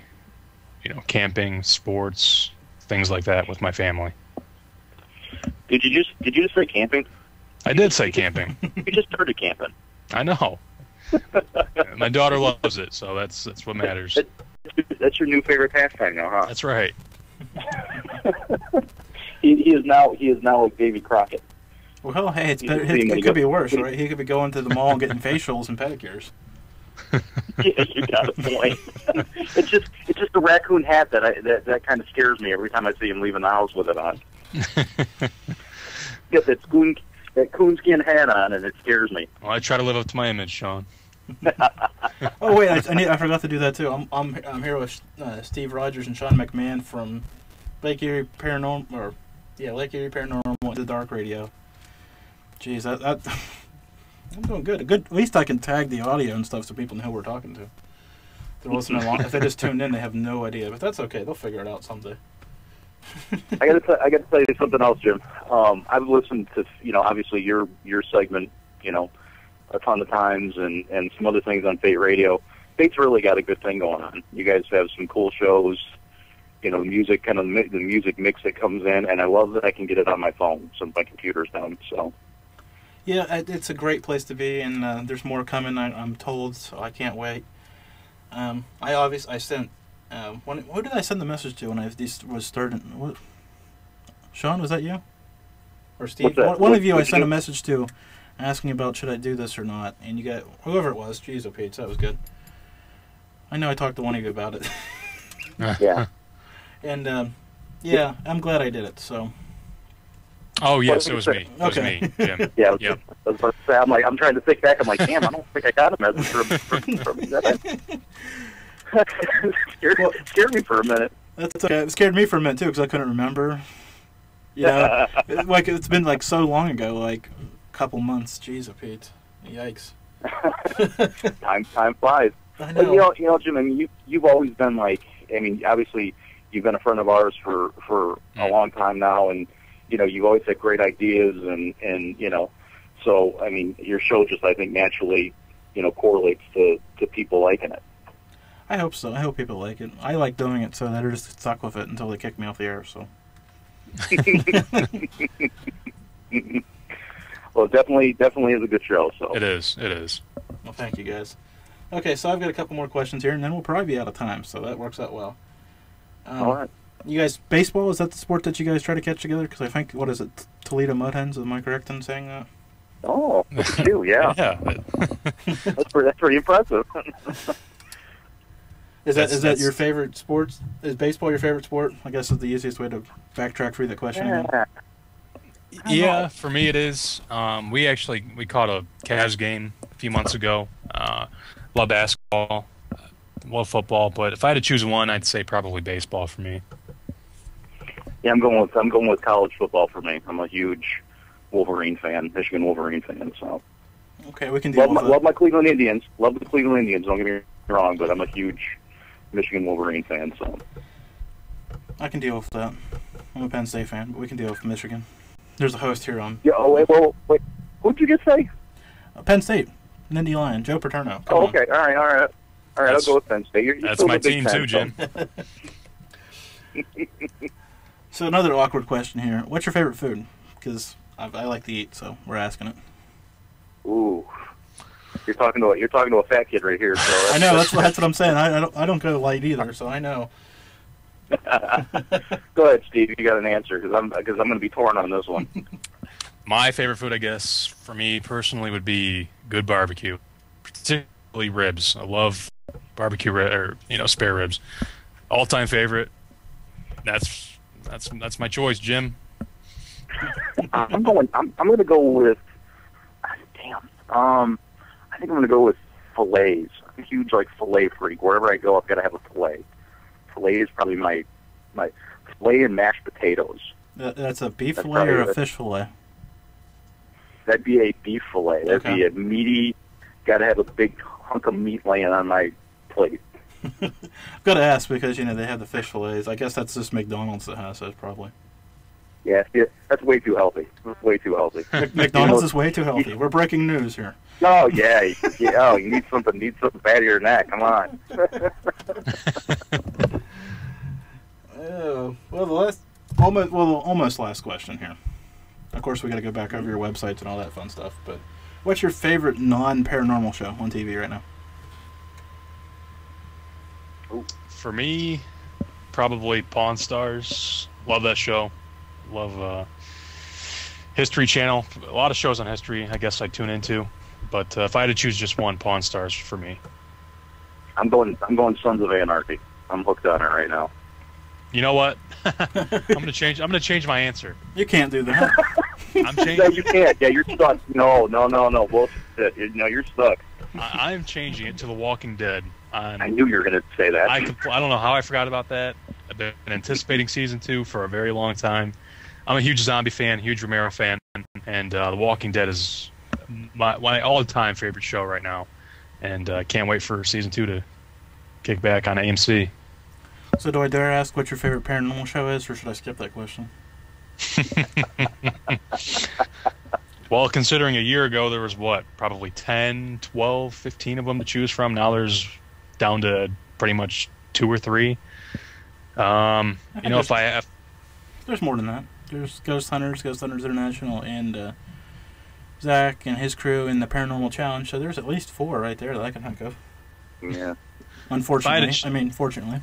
camping, sports, things like that with my family. Did you just say camping? I did say camping. You just started camping. I know. My daughter loves it, so that's what matters. That's your new favorite pastime now, huh? That's right. he is now like Davy Crockett. Well, hey, it could be worse, right? He could be going to the mall and getting facials and pedicures. Yeah, you got a point. It's just the raccoon hat that kind of scares me every time I see him leaving the house with it on. Get that coonskin hat on, and it scares me. Well, I try to live up to my image, Shawn. Oh wait, I forgot to do that too. I'm here with Steve Rogers and Shawn McMahon from Lake Erie Paranormal, The Dark Radio. Jeez, I'm doing good. At least I can tag the audio and stuff so people know who we're talking to. They're listening along. If they just tuned in, they have no idea. But that's okay. They'll figure it out someday. I got to tell you something else, Jim. I've listened to obviously your segment, a ton of times, and some other things on Fate Radio. Fate's really got a good thing going on. You guys have some cool shows. Music, kind of the music mix that comes in, and I love that I can get it on my phone since my computer's down. So. Yeah, it's a great place to be, and there's more coming. I'm told, so I can't wait. I sent. Who did I send the message to when I was starting? What? Shawn, was that you? Or Steve? One of you I sent a message to, asking about should I do this or not, and you got whoever it was. Jeez, oh Pete, that was good. I know I talked to one of you about it. Yeah. And yeah, I'm glad I did it. So. Oh yes, it was me. It was Okay. me, Jim. Yeah. Yep. I was about to say, I'm trying to think back. I'm like, damn, I don't think I got a message from that. Scared me for a minute. That's okay. It scared me for a minute too because I couldn't remember. Yeah, like it's been like so long ago, like a couple months. Jeez, oh Pete, yikes. Time flies. I know. But, Jim. I mean, you've always been like. I mean, obviously, you've been a friend of ours for a long time now, and you've always had great ideas, and so I mean, your show just I think naturally, correlates to people liking it. I hope so. I hope people like it. I like doing it, so they're just stuck with it until they kick me off the air. So. Well, definitely is a good show. So It is. Well, thank you guys. Okay, so I've got a couple more questions here, and then we'll probably be out of time, so that works out well. All right. You guys, baseball, is that the sport that you guys try to catch together? Because I think, what is it, Toledo Mud Hens? Am I correct in saying that? Oh, look at you, yeah. Yeah. That's pretty impressive. Is that your favorite sport? Is baseball your favorite sport? I guess is the easiest way to backtrack through the question. Yeah. Yeah, for me it is. We caught a Cavs game a few months ago. Love basketball, love football, but if I had to choose one, I'd say probably baseball for me. Yeah, I'm going with college football for me. I'm a huge Wolverine fan, Michigan Wolverine fan. So Okay, we can deal with that. Love my Cleveland Indians. Love the Cleveland Indians. Don't get me wrong, but I'm a huge Michigan Wolverine fan. So I can deal with that. I'm a Penn State fan, but we can deal with Michigan. There's a host here on yeah. Oh wait. Who'd you just say? Penn State, Nindy Lion, Joe Paterno. Oh, okay. All right. I'll go with Penn State. You're That's still my a big team fan, too, Jim. So another awkward question here. What's your favorite food? Because I like to eat, so we're asking it. Ooh, you're talking to a fat kid right here. So I know that's what I'm saying. I don't go light either, so I know. Go ahead, Steve. You got an answer because I'm going to be torn on this one. My favorite food, I guess, for me personally, would be good barbecue, particularly ribs. I love barbecue spare ribs. All-time favorite. That's my choice, Jim. I'm going to go with. Damn. I think I'm going to go with fillets. I'm a huge fillet freak. Wherever I go, I've got to have a fillet. Fillet is probably my filet and mashed potatoes. That's a beef That's fillet or probably a fish fillet? That'd be a beef fillet. That'd Okay. be a meaty. Got to have a big hunk of meat laying on my plate. I've got to ask because they have the fish fillets. I guess that's just McDonald's that has those probably. Yeah, that's way too healthy. That's way too healthy. McDonald's is way too healthy. We're breaking news here. Oh yeah, oh, you need something fattier than that. Come on. Well, the almost last question here. Of course, we got to go back over your websites and all that fun stuff. But what's your favorite non-paranormal show on TV right now? For me, probably Pawn Stars. Love that show. Love History Channel. A lot of shows on history, I guess I tune into. But if I had to choose just one, Pawn Stars for me. I'm going Sons of Anarchy. I'm hooked on it right now. You know what? I'm gonna change my answer. You can't do that. I'm changing. No, you can't. Yeah, you're stuck. No. Bullshit. You're stuck. I'm changing it to The Walking Dead. I knew you were going to say that. I don't know how I forgot about that. I've been anticipating season 2 for a very long time. I'm a huge zombie fan, huge Romero fan, and The Walking Dead is my all-time favorite show right now. And I can't wait for season 2 to kick back on AMC. So do I dare ask what your favorite paranormal show is, or should I skip that question? Well, considering a year ago there was, probably 10, 12, 15 of them to choose from. Now there's down to pretty much 2 or 3. If I have... There's more than that. There's Ghost Hunters International, and Zach and his crew in the Paranormal Challenge. So there's at least 4 right there that I can think of. Yeah. Unfortunately, fortunately.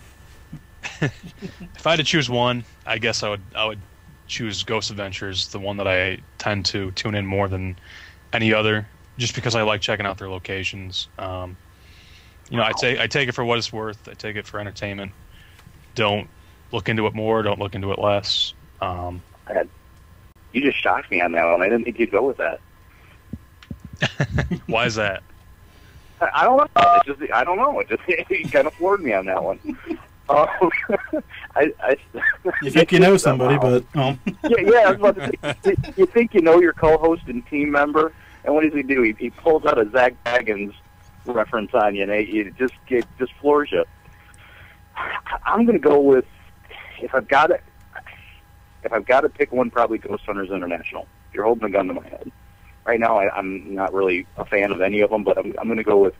If I had to choose one, I guess I would choose Ghost Adventures, the one that I tend to tune in more than any other, just because I like checking out their locations. I take it for what it's worth. I take it for entertainment. Don't look into it more. Don't look into it less. You just shocked me on that one. I didn't think you'd go with that. Why is that? I don't know. I don't know. It just you kind of floored me on that one. You think you know somebody, but yeah. I was about to say, you think you know your co-host and team member, and what does he do? He pulls out a Zach Baggins reference on you, and it just floors you. I'm going to go with if I've got to pick one, probably Ghost Hunters International. You're holding a gun to my head. Right now, I'm not really a fan of any of them, but I'm going to go with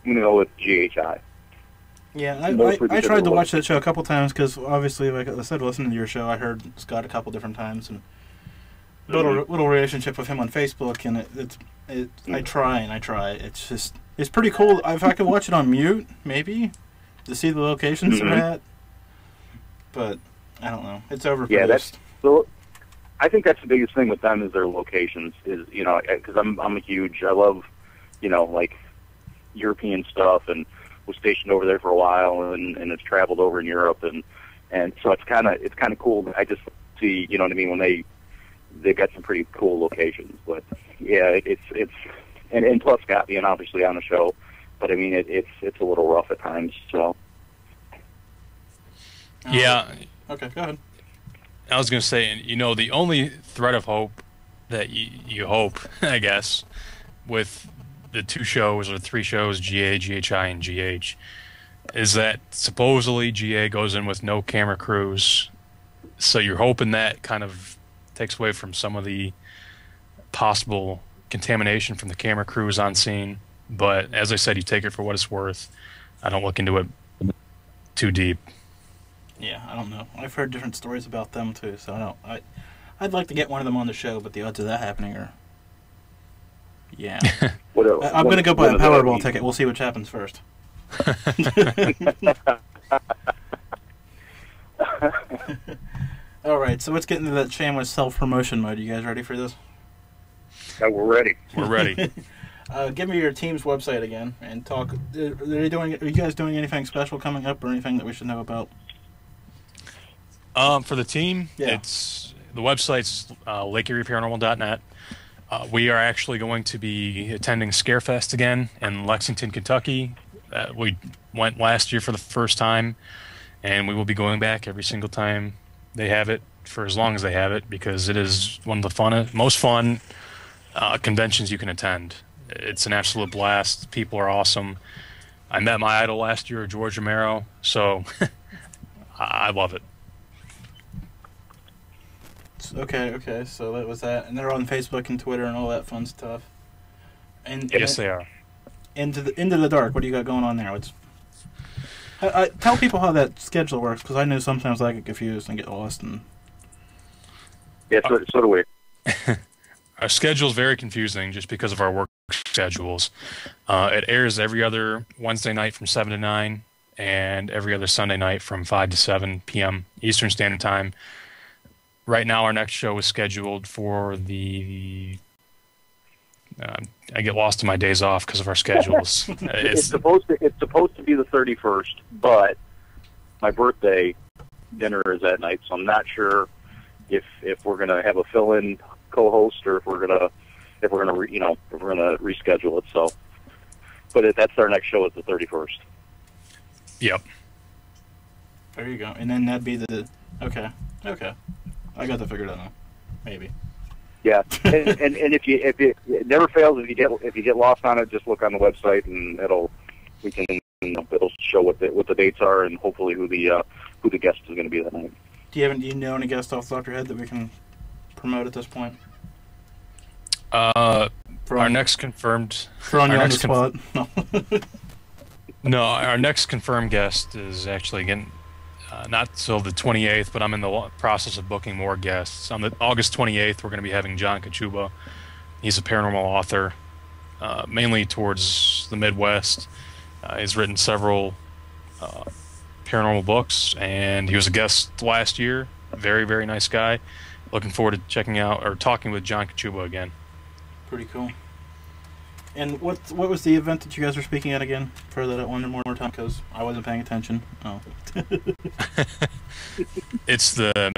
GHI. Yeah, I tried to watch that show a couple times because obviously, like I said, listening to your show, I heard Scott a couple different times and built a little relationship with him on Facebook, and I try. It's pretty cool. If I could watch it on mute, maybe to see the locations they're at, but I don't know. It's overpriced. Yeah, I think that's the biggest thing with them is their locations. Is because I'm a huge. I love like European stuff and was stationed over there for a while and it's traveled over in Europe and so it's kind of cool. I just see what I mean when they've got some pretty cool locations. But yeah, it's and plus Scott being obviously on the show, but I mean it's a little rough at times. So yeah. Okay, go ahead. I was going to say, the only thread of hope that you hope, I guess, with the 2 shows or 3 shows, GA, GHI, and GH, is that supposedly GA goes in with no camera crews. So you're hoping that kind of takes away from some of the possible contamination from the camera crews on scene. But as I said, you take it for what it's worth. I don't look into it too deep. Yeah, I don't know. I've heard different stories about them too, so I don't. I'd like to get one of them on the show, but the odds of that happening are. Yeah. I'm going to go buy a Powerball ticket. We'll see what happens first. All right, so let's get into that shameless self-promotion mode. You guys ready for this? Yeah, we're ready. We're ready. Give me your team's website again and talk. Are you guys doing anything special coming up or anything that we should know about? For the team, it's the website's LakeErieParanormal.net. We are actually going to be attending Scarefest again in Lexington, Kentucky. We went last year for the first time, and we will be going back every single time they have it for as long as they have it, because it is one of the most fun conventions you can attend. It's an absolute blast. People are awesome. I met my idol last year, George Romero, so I love it. Okay, so that was that. And they're on Facebook and Twitter and all that fun stuff. And yes, they are. Into the Dark, what do you got going on there? Tell people how that schedule works, because I know sometimes I get confused and get lost. Yeah, so do we. Our schedule is very confusing just because of our work schedules. It airs every other Wednesday night from 7 to 9, and every other Sunday night from 5 to 7 p.m. Eastern Standard Time. Right now, our next show is scheduled for the... I get lost in my days off because of our schedules. It's supposed to be the 31st, but my birthday dinner is that night, so I'm not sure if we're gonna have a fill-in co-host or if we're gonna reschedule it. So, but that's our next show is the 31st. Yep. There you go, and then that'd be the okay. I got that figured out now. Maybe. Yeah, and if it never fails, if you get lost on it, just look on the website and it'll show what the dates are and hopefully who the guest is going to be that night. Do you know any guests off the top of your head that we can promote at this point? Our next confirmed. Throwing you on the spot. No, our next confirmed guest is actually again. Not till the 28th, but I'm in the process of booking more guests. On the August 28th, we're going to be having John Kachuba. He's a paranormal author, mainly towards the Midwest. He's written several paranormal books, and he was a guest last year. Very, very nice guy. Looking forward to checking out or talking with John Kachuba again. Pretty cool. And what was the event that you guys were speaking at again? For that one more time, because I wasn't paying attention. Oh. It's the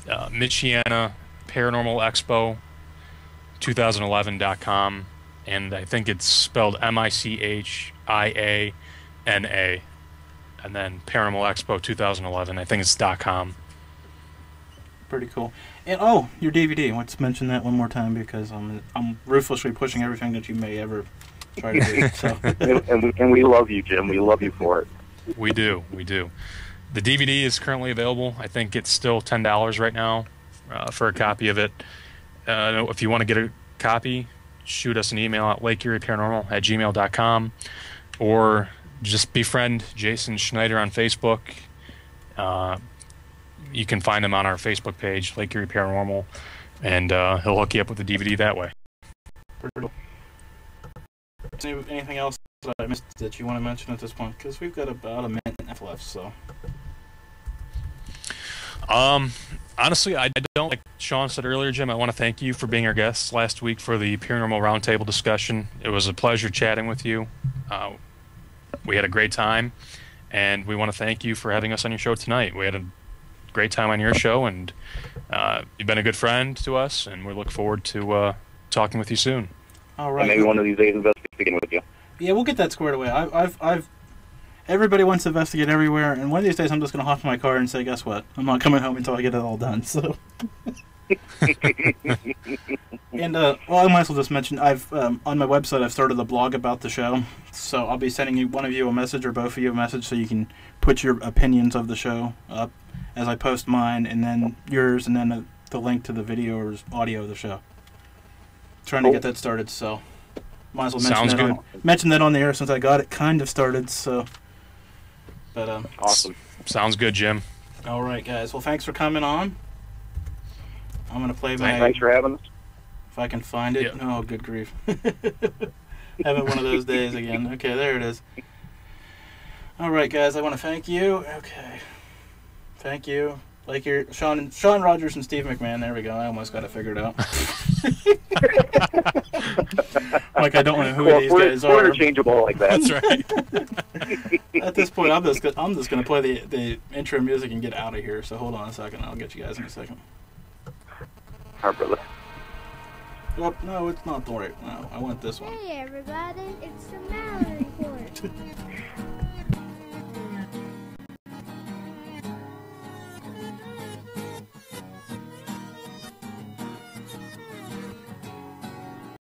Michiana Paranormal Expo 2011.com, and I think it's spelled Michiana, and then Paranormal Expo 2011. I think it's .com. Pretty cool. And your DVD. Let's mention that one more time, because I'm ruthlessly pushing everything that you may ever try to do. So. and we love you, Jim. We love you for it. We do. The DVD is currently available. I think it's still $10 right now for a copy of it. If you want to get a copy, shoot us an email at lakeerieparanormal@gmail.com, or just befriend Jason Schneider on Facebook. You can find him on our Facebook page, Lake Erie Paranormal, and he'll hook you up with the DVD that way. Anything else that I missed that you want to mention at this point? Because we've got about a minute and a half left, so... Honestly, I don't, like Shawn said earlier, Jim, I want to thank you for being our guest last week for the Paranormal Roundtable discussion. It was a pleasure chatting with you. We had a great time, and we want to thank you for having us on your show tonight. We had a great time on your show, and you've been a good friend to us, and we look forward to talking with you soon. All right. And maybe one of these days investigating with you. Yeah, we'll get that squared away. Everybody wants to investigate everywhere, and one of these days I'm just going to hop in my car and say, guess what? I'm not coming home until I get it all done. So, and I might as well just mention I've on my website I've started a blog about the show, so I'll be sending one of you a message or both of you a message so you can put your opinions of the show up as I post mine, and then yours, and then the link to the video or audio of the show. Trying to get that started, so might as well mention that on the air since I got it kind of started. So. But, awesome. Sounds good, Jim. All right, guys. Well, thanks for coming on. I'm going to play my... Thanks for having us. If I can find it. Yep. Oh, good grief. Having one of those days again. Okay, there it is. All right, guys. I want to thank you. Okay. Thank you. Like your Shawn Rogers and Steve McMahon. There we go. I almost got it figured out. Like I don't know who these guys are. We're interchangeable like that. That's right. At this point, I'm just going to play the intro music and get out of here. So hold on a second. I'll get you guys in a second. All right, brother. Well, no, it's not. Don't worry. No, I want this one. Hey, everybody. It's the Malliard Report.